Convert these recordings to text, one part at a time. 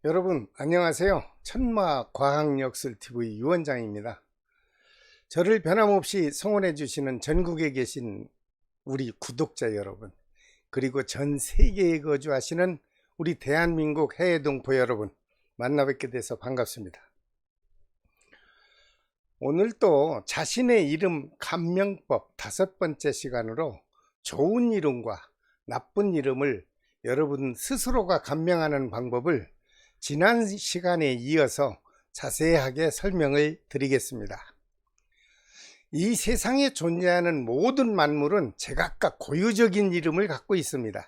여러분 안녕하세요. 천마과학역술TV 유원장입니다. 저를 변함없이 성원해 주시는 전국에 계신 우리 구독자 여러분, 그리고 전 세계에 거주하시는 우리 대한민국 해외 동포 여러분, 만나 뵙게 돼서 반갑습니다. 오늘 또 자신의 이름 감명법 5번째 시간으로 좋은 이름과 나쁜 이름을 여러분 스스로가 감명하는 방법을 지난 시간에 이어서 자세하게 설명을 드리겠습니다. 이 세상에 존재하는 모든 만물은 제각각 고유적인 이름을 갖고 있습니다.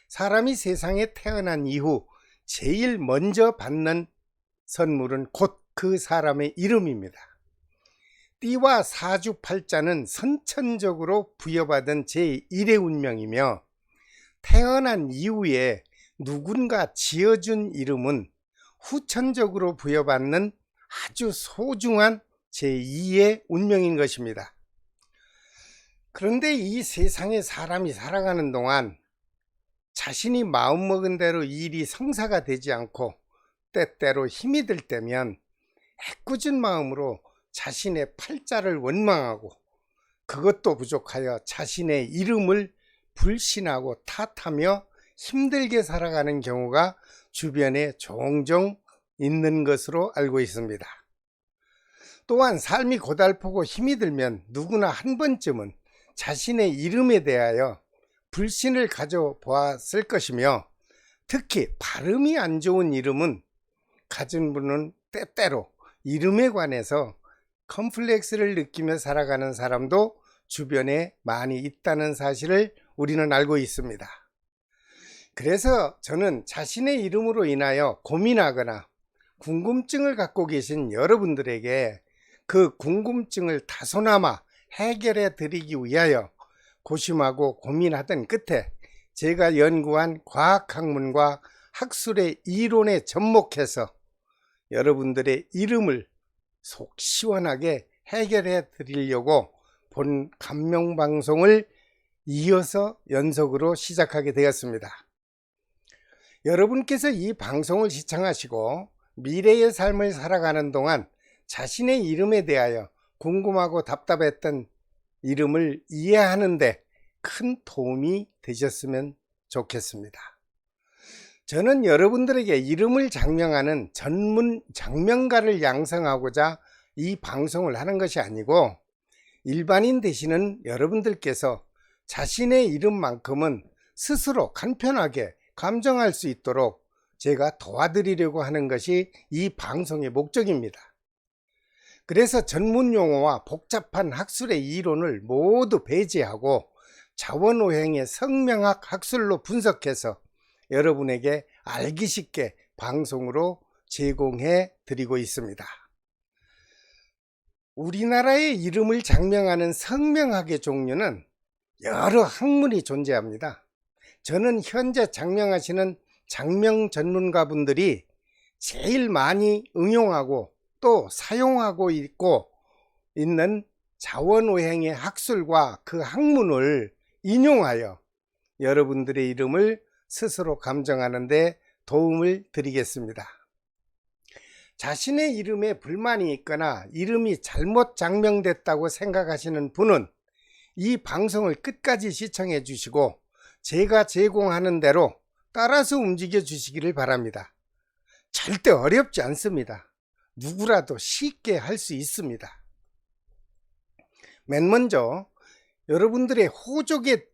사람이 세상에 태어난 이후 제일 먼저 받는 선물은 곧 그 사람의 이름입니다. 띠와 사주팔자는 선천적으로 부여받은 제1의 운명이며, 태어난 이후에 누군가 지어준 이름은 후천적으로 부여받는 아주 소중한 제2의 운명인 것입니다. 그런데 이 세상에 사람이 살아가는 동안 자신이 마음먹은 대로 일이 성사가 되지 않고 때때로 힘이 들 때면 애꿎은 마음으로 자신의 팔자를 원망하고, 그것도 부족하여 자신의 이름을 불신하고 탓하며 힘들게 살아가는 경우가 주변에 종종 있는 것으로 알고 있습니다. 또한 삶이 고달프고 힘이 들면 누구나 한 번쯤은 자신의 이름에 대하여 불신을 가져보았을 것이며, 특히 발음이 안 좋은 이름은 가진 분은 때때로 이름에 관해서 컴플렉스를 느끼며 살아가는 사람도 주변에 많이 있다는 사실을 우리는 알고 있습니다. 그래서 저는 자신의 이름으로 인하여 고민하거나 궁금증을 갖고 계신 여러분들에게 그 궁금증을 다소나마 해결해 드리기 위하여 고심하고 고민하던 끝에 제가 연구한 과학학문과 학술의 이론에 접목해서 여러분들의 이름을 속 시원하게 해결해 드리려고 본 감명방송을 이어서 연속으로 시작하게 되었습니다. 여러분께서 이 방송을 시청하시고 미래의 삶을 살아가는 동안 자신의 이름에 대하여 궁금하고 답답했던 이름을 이해하는 데 큰 도움이 되셨으면 좋겠습니다. 저는 여러분들에게 이름을 장명하는 전문 장명가를 양성하고자 이 방송을 하는 것이 아니고, 일반인 되시는 여러분들께서 자신의 이름만큼은 스스로 간편하게 감정할 수 있도록 제가 도와드리려고 하는 것이 이 방송의 목적입니다. 그래서 전문 용어와 복잡한 학술의 이론을 모두 배제하고 자원오행의 성명학 학술로 분석해서 여러분에게 알기 쉽게 방송으로 제공해 드리고 있습니다. 우리나라의 이름을 장명하는 성명학의 종류는 여러 학문이 존재합니다. 저는 현재 장명하시는 장명 전문가분들이 제일 많이 응용하고 또 사용하고 있는 자원오행의 학술과 그 학문을 인용하여 여러분들의 이름을 스스로 감정하는 데 도움을 드리겠습니다. 자신의 이름에 불만이 있거나 이름이 잘못 장명됐다고 생각하시는 분은 이 방송을 끝까지 시청해 주시고 제가 제공하는 대로 따라서 움직여 주시기를 바랍니다. 절대 어렵지 않습니다. 누구라도 쉽게 할 수 있습니다. 맨 먼저 여러분들의 호족에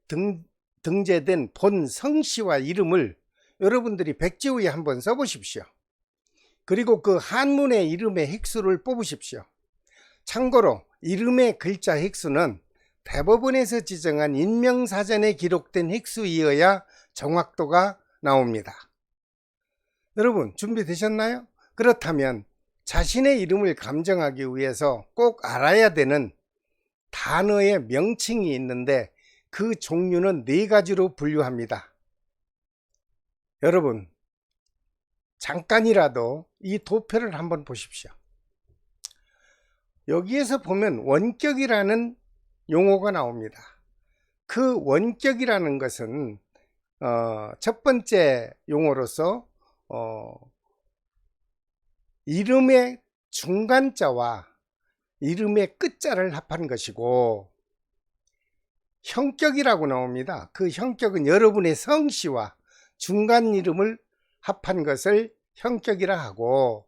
등재된 본 성씨와 이름을 여러분들이 백지우에 한번 써보십시오. 그리고 그 한문의 이름의 획수를 뽑으십시오. 참고로 이름의 글자 획수는 대법원에서 지정한 인명사전에 기록된 획수이어야 정확도가 나옵니다. 여러분 준비되셨나요? 그렇다면 자신의 이름을 감정하기 위해서 꼭 알아야 되는 단어의 명칭이 있는데 그 종류는 4가지로 분류합니다. 여러분 잠깐이라도 이 도표를 한번 보십시오. 여기에서 보면 원격이라는 용어가 나옵니다. 그 원격이라는 것은 첫 번째 용어로서 이름의 중간자와 이름의 끝자를 합한 것이고, 형격이라고 나옵니다. 그 형격은 여러분의 성씨와 중간 이름을 합한 것을 형격이라 하고,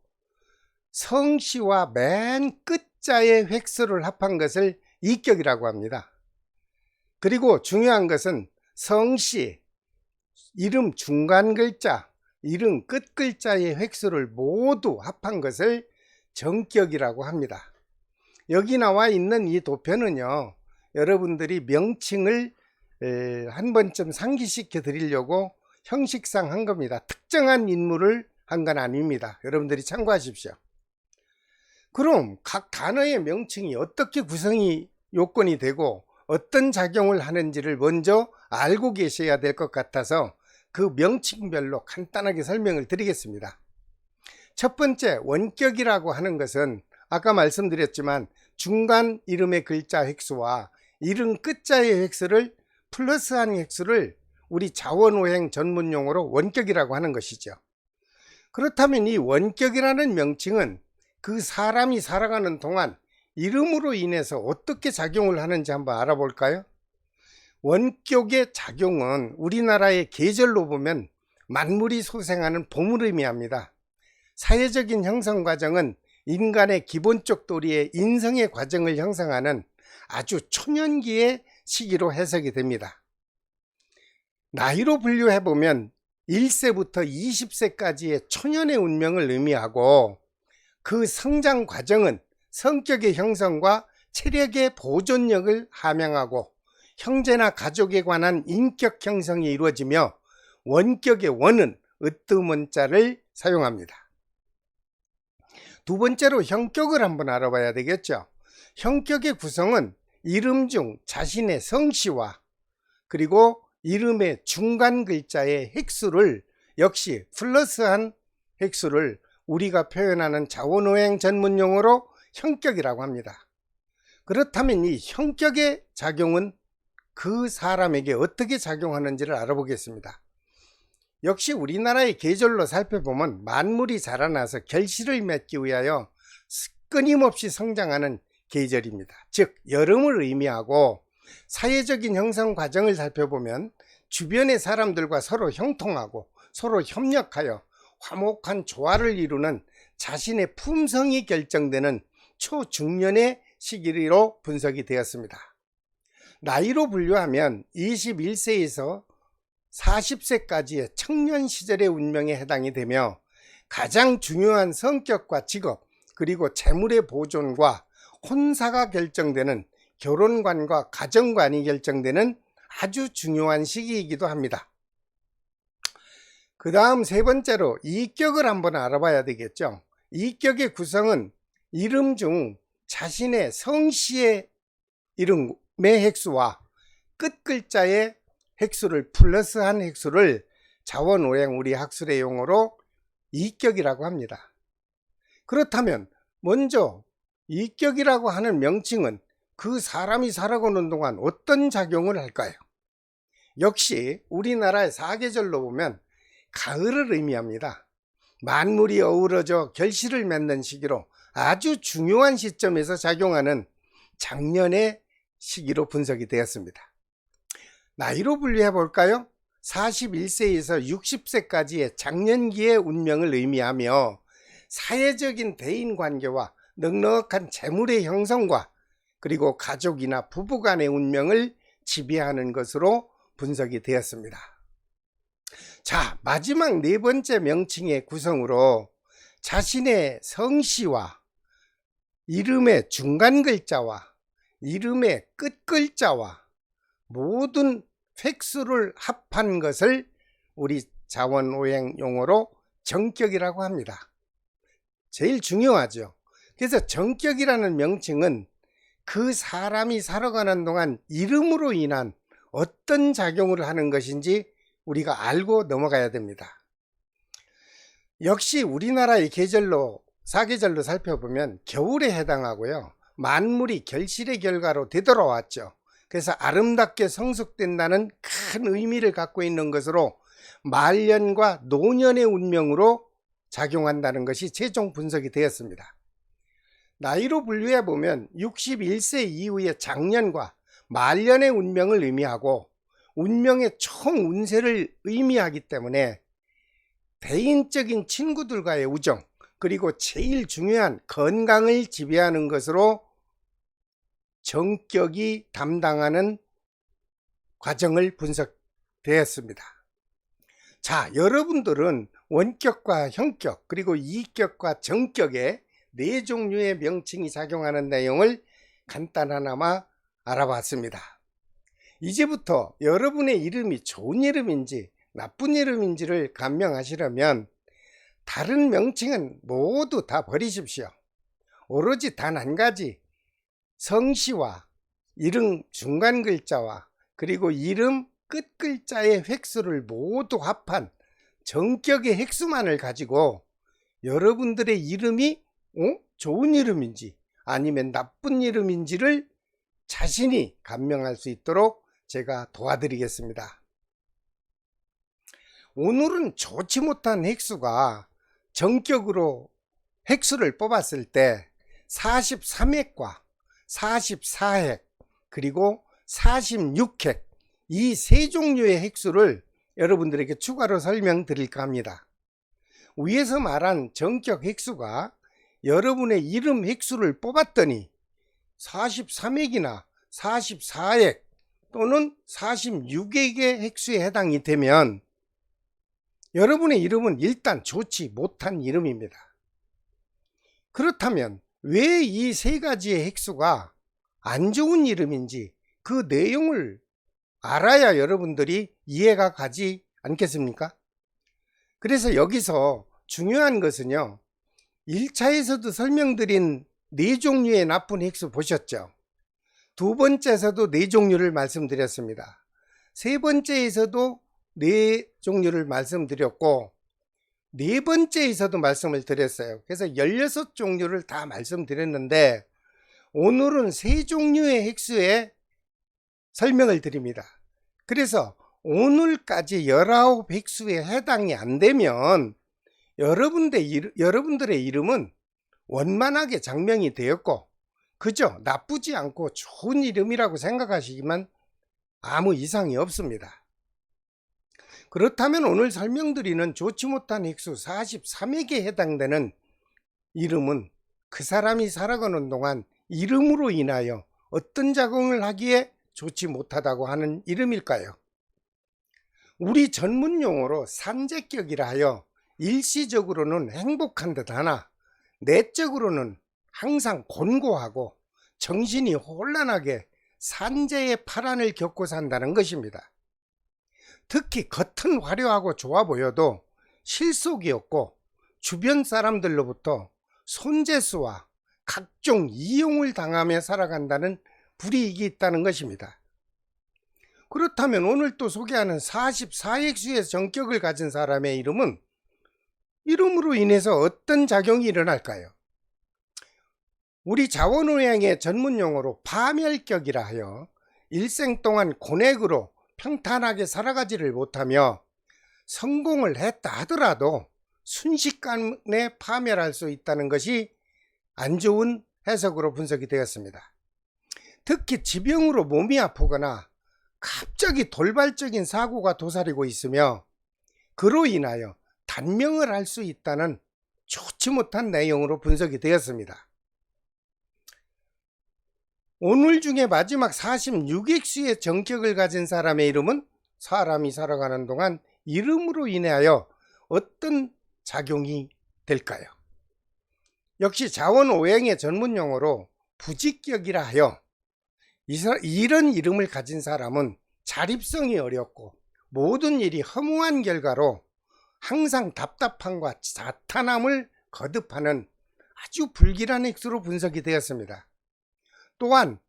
성씨와 맨 끝자의 획수를 합한 것을 이격이라고 합니다. 그리고 중요한 것은 성씨, 이름 중간 글자, 이름 끝 글자의 획수를 모두 합한 것을 정격이라고 합니다. 여기 나와 있는 이 도표는요, 여러분들이 명칭을 한 번쯤 상기시켜 드리려고 형식상 한 겁니다. 특정한 인물을 한 건 아닙니다. 여러분들이 참고하십시오. 그럼 각 단어의 명칭이 어떻게 구성이 요건이 되고 어떤 작용을 하는지를 먼저 알고 계셔야 될 것 같아서 그 명칭별로 간단하게 설명을 드리겠습니다. 첫 번째, 원격이라고 하는 것은 아까 말씀드렸지만 중간 이름의 글자 획수와 이름 끝자의 획수를 플러스한 획수를 우리 자원오행 전문용어로 원격이라고 하는 것이죠. 그렇다면 이 원격이라는 명칭은 그 사람이 살아가는 동안 이름으로 인해서 어떻게 작용을 하는지 한번 알아볼까요? 원격의 작용은 우리나라의 계절로 보면 만물이 소생하는 봄을 의미합니다. 사회적인 형성 과정은 인간의 기본적 도리의 인성의 과정을 형성하는 아주 초년기의 시기로 해석이 됩니다. 나이로 분류해보면 1세부터 20세까지의 초년의 운명을 의미하고, 그 성장 과정은 성격의 형성과 체력의 보존력을 함양하고 형제나 가족에 관한 인격 형성이 이루어지며, 원격의 원은 으뜸원자를 사용합니다. 두 번째로 형격을 한번 알아봐야 되겠죠. 형격의 구성은 이름 중 자신의 성씨와 그리고 이름의 중간 글자의 획수를 역시 플러스한 획수를 우리가 표현하는 자원오행 전문용어로 형격이라고 합니다. 그렇다면 이 형격의 작용은 그 사람에게 어떻게 작용하는지를 알아보겠습니다. 역시 우리나라의 계절로 살펴보면 만물이 자라나서 결실을 맺기 위하여 끊임없이 성장하는 계절입니다. 즉 여름을 의미하고, 사회적인 형성 과정을 살펴보면 주변의 사람들과 서로 형통하고 서로 협력하여 화목한 조화를 이루는 자신의 품성이 결정되는 초중년의 시기로 분석이 되었습니다. 나이로 분류하면 21세에서 40세까지의 청년 시절의 운명에 해당이 되며, 가장 중요한 성격과 직업 그리고 재물의 보존과 혼사가 결정되는 결혼관과 가정관이 결정되는 아주 중요한 시기이기도 합니다. 그 다음 세 번째로 이격을 한번 알아봐야 되겠죠. 이격의 구성은 이름 중 자신의 성씨의 이름의 획수와 끝 글자의 획수를 플러스한 획수를 자원오행 우리 학술의 용어로 이격이라고 합니다. 그렇다면 먼저 이격이라고 하는 명칭은 그 사람이 살아가는 동안 어떤 작용을 할까요? 역시 우리나라의 사계절로 보면 가을을 의미합니다. 만물이 어우러져 결실을 맺는 시기로 아주 중요한 시점에서 작용하는 작년의 시기로 분석이 되었습니다. 나이로 분류해 볼까요? 41세에서 60세까지의 장년기의 운명을 의미하며, 사회적인 대인관계와 넉넉한 재물의 형성과 그리고 가족이나 부부간의 운명을 지배하는 것으로 분석이 되었습니다. 자, 마지막 네 번째 명칭의 구성으로 자신의 성씨와 이름의 중간 글자와 이름의 끝 글자와 모든 획수를 합한 것을 우리 자원오행 용어로 정격이라고 합니다. 제일 중요하죠. 그래서 정격이라는 명칭은 그 사람이 살아가는 동안 이름으로 인한 어떤 작용을 하는 것인지 우리가 알고 넘어가야 됩니다. 역시 우리나라의 계절로 사계절로 살펴보면 겨울에 해당하고요, 만물이 결실의 결과로 되돌아왔죠. 그래서 아름답게 성숙된다는 큰 의미를 갖고 있는 것으로 말년과 노년의 운명으로 작용한다는 것이 최종 분석이 되었습니다. 나이로 분류해 보면 61세 이후의 장년과 말년의 운명을 의미하고 운명의 총 운세를 의미하기 때문에 대인적인 친구들과의 우정, 그리고 제일 중요한 건강을 지배하는 것으로 정격이 담당하는 과정을 분석되었습니다. 자, 여러분들은 원격과 형격, 그리고 이격과 정격의 네 종류의 명칭이 작용하는 내용을 간단하나마 알아봤습니다. 이제부터 여러분의 이름이 좋은 이름인지 나쁜 이름인지를 감명하시려면 다른 명칭은 모두 다 버리십시오. 오로지 단 한 가지, 성씨와 이름 중간 글자와 그리고 이름 끝 글자의 획수를 모두 합한 정격의 획수만을 가지고 여러분들의 이름이 좋은 이름인지 아니면 나쁜 이름인지를 자신이 감명할 수 있도록 제가 도와드리겠습니다. 오늘은 좋지 못한 획수가 정격으로 획수를 뽑았을 때 43획과 44획 그리고 46획 이 세 종류의 획수를 여러분들에게 추가로 설명드릴까 합니다. 위에서 말한 정격 획수가 여러분의 이름 획수를 뽑았더니 43획이나 44획 또는 46획의 획수에 해당이 되면 여러분의 이름은 일단 좋지 못한 이름입니다. 그렇다면 왜 이 세 가지의 획수가 안 좋은 이름인지 그 내용을 알아야 여러분들이 이해가 가지 않겠습니까? 그래서 여기서 중요한 것은요, 1차에서도 설명드린 네 종류의 나쁜 획수 보셨죠? 두 번째에서도 네 종류를 말씀드렸습니다. 세 번째에서도 네 종류를 말씀드렸고 네 번째에서도 말씀을 드렸어요. 그래서 16종류를 다 말씀드렸는데 오늘은 세 종류의 획수에 설명을 드립니다. 그래서 오늘까지 19 획수에 해당이 안 되면 여러분들의 이름은 원만하게 장명이 되었고 그저 나쁘지 않고 좋은 이름이라고 생각하시기만 아무 이상이 없습니다. 그렇다면 오늘 설명드리는 좋지 못한 획수 43획에 해당되는 이름은 그 사람이 살아가는 동안 이름으로 인하여 어떤 작용을 하기에 좋지 못하다고 하는 이름일까요? 우리 전문용어로 산재격이라 하여 일시적으로는 행복한 듯 하나 내적으로는 항상 곤고하고 정신이 혼란하게 산재의 파란을 겪고 산다는 것입니다. 특히 겉은 화려하고 좋아 보여도 실속이 없고 주변 사람들로부터 손재수와 각종 이용을 당하며 살아간다는 불이익이 있다는 것입니다. 그렇다면 오늘 또 소개하는 44획수의 정격을 가진 사람의 이름은 이름으로 인해서 어떤 작용이 일어날까요? 우리 자원의학의 전문용어로 파멸격이라 하여 일생 동안 고뇌으로 평탄하게 살아가지를 못하며 성공을 했다 하더라도 순식간에 파멸할 수 있다는 것이 안 좋은 해석으로 분석이 되었습니다. 특히 지병으로 몸이 아프거나 갑자기 돌발적인 사고가 도사리고 있으며 그로 인하여 단명을 할 수 있다는 좋지 못한 내용으로 분석이 되었습니다. 오늘 중에 마지막 46획수의 정격을 가진 사람의 이름은 사람이 살아가는 동안 이름으로 인하여 어떤 작용이 될까요? 역시 자원오행의 전문용어로 부직격이라 하여 이런 이름을 가진 사람은 자립성이 어렵고 모든 일이 허무한 결과로 항상 답답함과 자탄함을 거듭하는 아주 불길한 획수로 분석이 되었습니다. 또한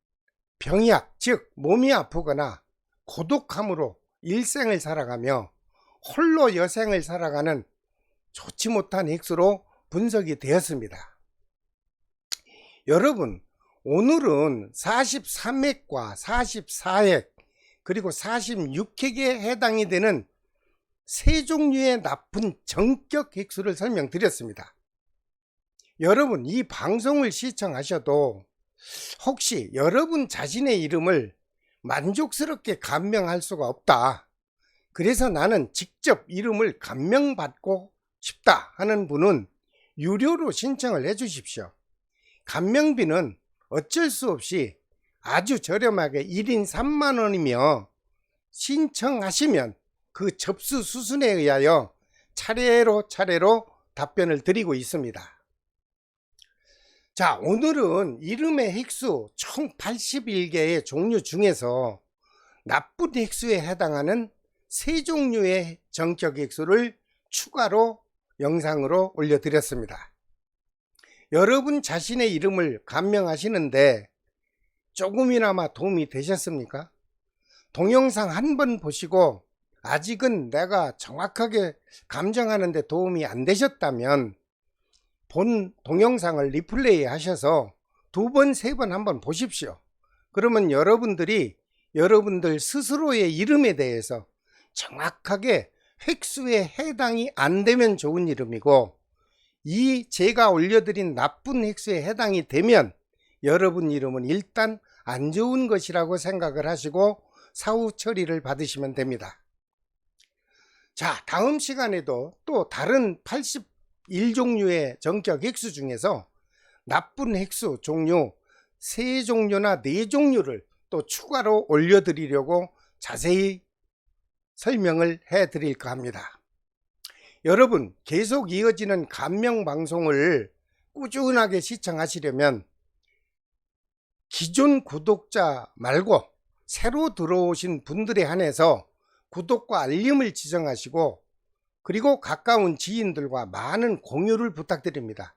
병약, 즉 몸이 아프거나 고독함으로 일생을 살아가며 홀로 여생을 살아가는 좋지 못한 획수로 분석이 되었습니다. 여러분, 오늘은 43획과 44획 그리고 46획에 해당이 되는 세 종류의 나쁜 정격 핵수를 설명드렸습니다. 여러분, 이 방송을 시청하셔도 혹시 여러분 자신의 이름을 만족스럽게 감명할 수가 없다, 그래서 나는 직접 이름을 감명받고 싶다 하는 분은 유료로 신청을 해 주십시오. 감명비는 어쩔 수 없이 아주 저렴하게 1인 3만원이며 신청하시면 그 접수 수순에 의하여 차례로 답변을 드리고 있습니다. 자, 오늘은 이름의 핵수 총 81개의 종류 중에서 나쁜 핵수에 해당하는 세 종류의 정격 핵수를 추가로 영상으로 올려드렸습니다. 여러분 자신의 이름을 감명하시는데 조금이나마 도움이 되셨습니까? 동영상 한 번 보시고 아직은 내가 정확하게 감정하는데 도움이 안 되셨다면 본 동영상을 리플레이 하셔서 2번, 3번 한번 보십시오. 그러면 여러분들이 여러분들 스스로의 이름에 대해서 정확하게 획수에 해당이 안 되면 좋은 이름이고, 이 제가 올려드린 나쁜 획수에 해당이 되면 여러분 이름은 일단 안 좋은 것이라고 생각을 하시고 사후 처리를 받으시면 됩니다. 자, 다음 시간에도 또 다른 81종류의 정격 핵수 중에서 나쁜 핵수 종류 3종류나 4종류를 또 추가로 올려드리려고 자세히 설명을 해드릴까 합니다. 여러분, 계속 이어지는 감명 방송을 꾸준하게 시청하시려면 기존 구독자 말고 새로 들어오신 분들에 한해서 구독과 알림을 지정하시고, 그리고 가까운 지인들과 많은 공유를 부탁드립니다.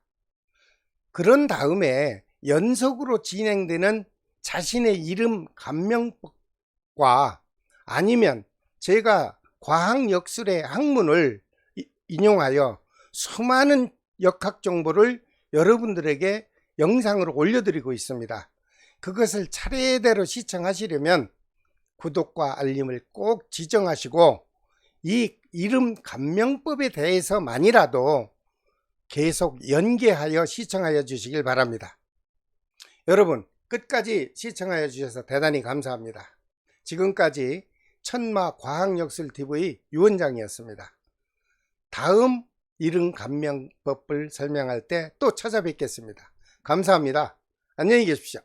그런 다음에 연속으로 진행되는 자신의 이름 감명법과 아니면 제가 과학역술의 학문을 인용하여 수많은 역학 정보를 여러분들에게 영상으로 올려드리고 있습니다. 그것을 차례대로 시청하시려면 구독과 알림을 꼭 지정하시고 이 이름 감명법에 대해서만이라도 계속 연계하여 시청하여 주시길 바랍니다. 여러분, 끝까지 시청하여 주셔서 대단히 감사합니다. 지금까지 천마 과학역술TV 유원장이었습니다. 다음 이름 감명법을 설명할 때 또 찾아뵙겠습니다. 감사합니다. 안녕히 계십시오.